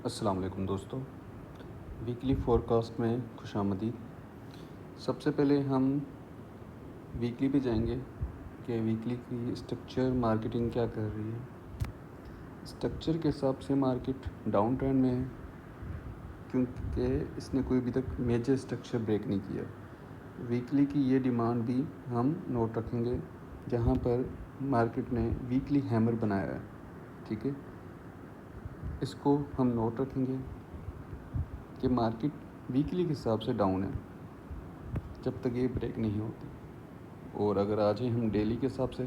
अस्सलाम वालेकुम दोस्तों, वीकली फोरकास्ट में खुशामदीद। सबसे पहले हम वीकली पे जाएंगे कि वीकली की स्ट्रक्चर मार्केटिंग क्या कर रही है। स्ट्रक्चर के हिसाब से मार्केट डाउन ट्रेंड में है क्योंकि इसने कोई अभी तक मेजर स्ट्रक्चर ब्रेक नहीं किया। वीकली की ये डिमांड भी हम नोट रखेंगे जहाँ पर मार्केट ने वीकली हैमर बनाया है, ठीक है। इसको हम नोट रखेंगे कि मार्केट वीकली के हिसाब से डाउन है जब तक ये ब्रेक नहीं होती। और अगर आ जाए हम डेली के हिसाब से,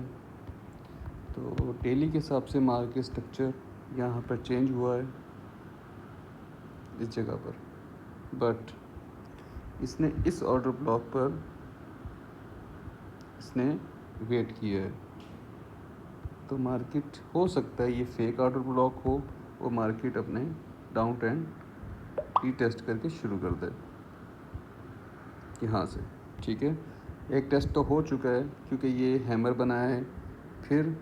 तो डेली के हिसाब से मार्केट स्ट्रक्चर यहाँ पर चेंज हुआ है इस जगह पर, बट इसने इस ऑर्डर ब्लॉक पर इसने वेट किया है। तो मार्केट हो सकता है ये फेक ऑर्डर ब्लॉक हो और मार्केट अपने डाउन ट्रेंड रीटेस्ट करके शुरू कर दे यहाँ से, ठीक है। एक टेस्ट तो हो चुका है क्योंकि ये हैमर बनाया है, फिर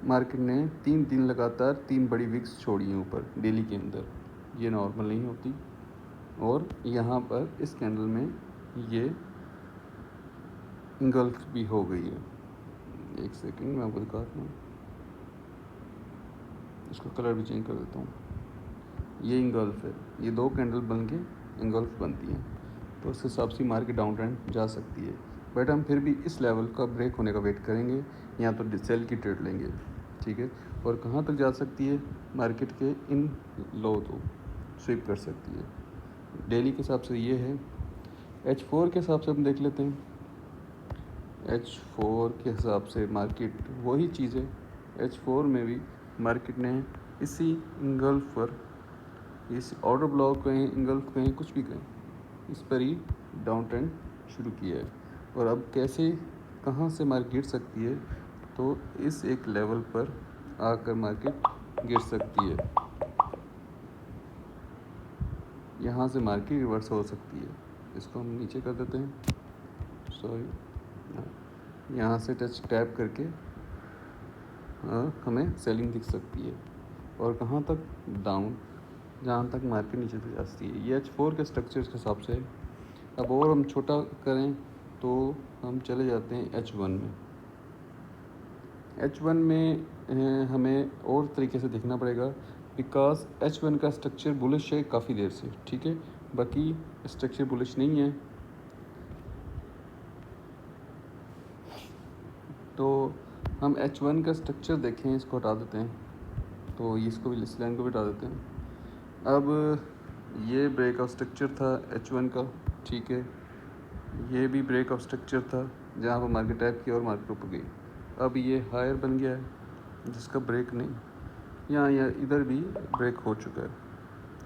मार्केट ने 3 दिन लगातार 3 बड़ी विक्स छोड़ी हैं ऊपर डेली के अंदर। ये नॉर्मल नहीं होती और यहाँ पर इस कैंडल में ये इंगल्फ भी हो गई है। एक सेकंड मैं आपको दिखाता हूँ, इसका कलर भी चेंज कर देता हूँ। ये इंगल्फ है, ये 2 कैंडल बन के इंगल्फ बनती हैं, तो उस हिसाब से मार्केट डाउन ट्रेंड जा सकती है। बट हम फिर भी इस लेवल का ब्रेक होने का वेट करेंगे या तो सेल की ट्रेड लेंगे, ठीक है। और कहाँ तक जा सकती है मार्केट के इन लो तो स्विप कर सकती है। डेली के हिसाब से ये है। H4 के हिसाब से हम देख लेते हैं। H4 के हिसाब से मार्केट वही चीज़ है। H4 में भी मार्केट ने इसी इंगल्फ पर, इस ऑर्डर ब्लॉक कहें, इंगल्फ कहें, कुछ भी कहें, इस पर ही डाउन ट्रेंड शुरू किया है। और अब कैसे कहाँ से मार्केट गिर सकती है, तो इस एक लेवल पर आकर मार्केट गिर सकती है। यहाँ से मार्केट रिवर्स हो सकती है। इसको हम नीचे कर देते हैं, सॉरी, यहाँ से टच टैप करके हमें सेलिंग दिख सकती है। और कहाँ तक डाउन, जहाँ तक मार्केट नीचे तक जा सकती है। ये H4 के स्ट्रक्चर के हिसाब से। अब और हम छोटा करें तो हम चले जाते हैं H1 में। H1 में हमें और तरीके से देखना पड़ेगा बिकॉज H1 का स्ट्रक्चर बुलिश है काफ़ी देर से, ठीक है। बाकी स्ट्रक्चर बुलिश नहीं है, तो हम H1 का स्ट्रक्चर देखें। इसको हटा देते हैं, तो इसको भी, इस लाइन को भी हटा देते हैं। अब ये ब्रेकआउट स्ट्रक्चर था H1 का, ठीक है। ये भी ब्रेकआउट स्ट्रक्चर था जहाँ पर मार्केट टैप किया और मार्केट ऊपर गई। अब ये हायर बन गया है जिसका ब्रेक नहीं, यहाँ या इधर भी ब्रेक हो चुका है,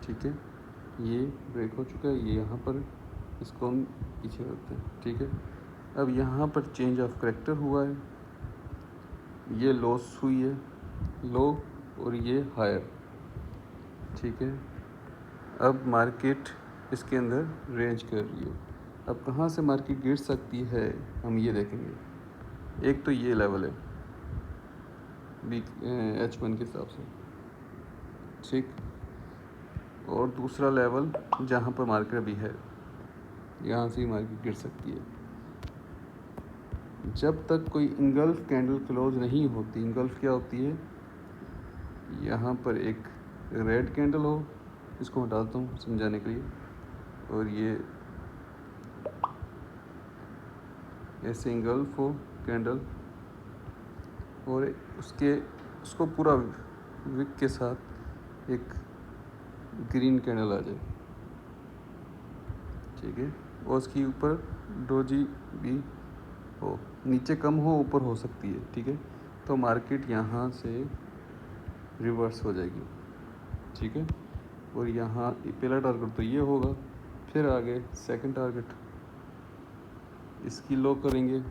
ठीक है। ये ब्रेक हो चुका है, ये यहाँ पर, इसको हम पीछे रखते हैं, ठीक है। अब यहाँ पर चेंज ऑफ करेक्टर हुआ है, ये लॉस हुई है, लो, और ये हायर, ठीक है। अब मार्केट इसके अंदर रेंज कर रही है। अब कहाँ से मार्केट गिर सकती है हम ये देखेंगे। एक तो ये लेवल है H1 के हिसाब से, ठीक। और दूसरा लेवल जहाँ पर मार्केट अभी है, यहाँ से मार्केट गिर सकती है। जब तक कोई इंगल्फ कैंडल क्लोज नहीं होती, इंगल्फ क्या होती है, यहाँ पर एक रेड कैंडल हो, इसको हटाता हूँ समझाने के लिए, और ये ऐसे इंगल्फ हो कैंडल, और उसको पूरा विक के साथ एक ग्रीन कैंडल आ जाए, ठीक है। और उसके ऊपर डोजी भी हो, नीचे कम हो ऊपर हो सकती है, ठीक है। तो मार्केट यहाँ से रिवर्स हो जाएगी, ठीक है। और यहाँ पहला टारगेट तो ये होगा, फिर आगे सेकंड टारगेट इसकी लो करेंगे,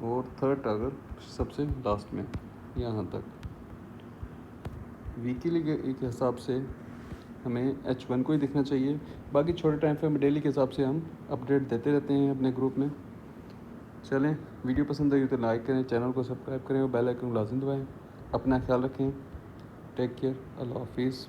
और थर्ड टारगेट सबसे लास्ट में यहाँ तक। वीकली के एक हिसाब से हमें H1 को ही देखना चाहिए। बाकी छोटे टाइम फ्रेम डेली के हिसाब से हम अपडेट देते रहते हैं अपने ग्रुप में। चलें, वीडियो पसंद आई तो लाइक करें, चैनल को सब्सक्राइब करें और बेल आइकन को लाजमी दबाएं। अपना ख्याल रखें। टेक केयर, अल्लाह हाफिज़।